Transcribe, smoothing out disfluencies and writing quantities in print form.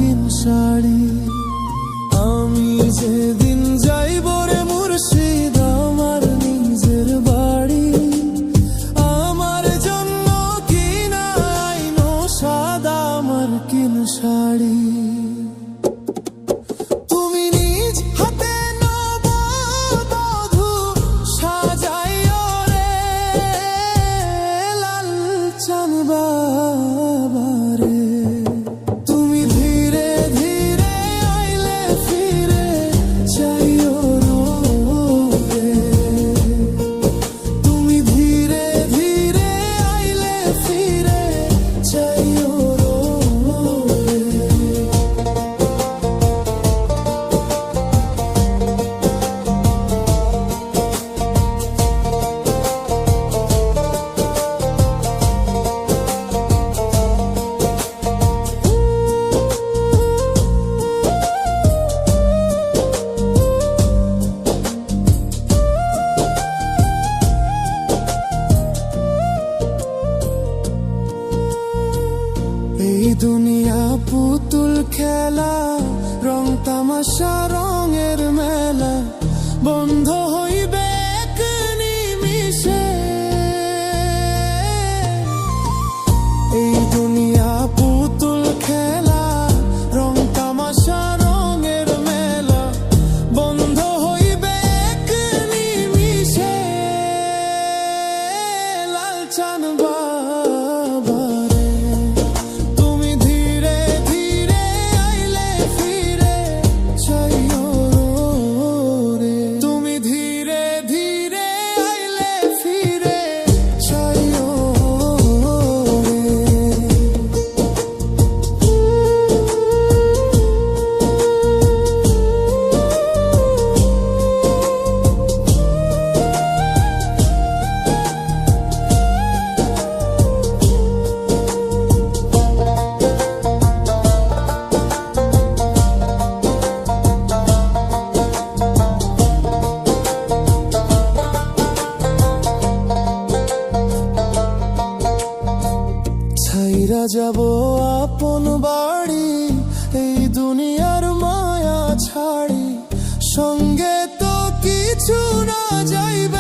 রঙিন শাড়ি। আমি যেদিন যাইব রে মুর্শিদ আমার নিজের বাড়ি, আমার জন্য কিনা আইনো সাদা মার্কিন শাড়ি। তুমি নিজ হাতে নববধূ সাজাইও রে লাল চান বাবারে। তুমি ধীরে ধীরে আইলে ফিরে চাইও রে। তুমি ধীরে ধীরে আইলে ফিরে চাইও রে। এই দুনিয়া পুতুল খেলা, রং তামাশা রঙের মেলা, বন্ধ হইবে এক নিমিষে। এই দুনিয়া পুতুল খেলা, রং তামাশা রঙের মেলা, বন্ধ হইবে এক নিমিষে। লাল চান বাবারে। তুমি ধীরে ধীরে আইলে ফিরে চাইও রে। তুমি ধীরে ধীরে আইলে ফিরে চাইও রে। ছাইরা যাব আপন বাড়ি, এই দুনিয়ার মায়া ছাড়ি, সঙ্গে তো কিছু না যাইবে।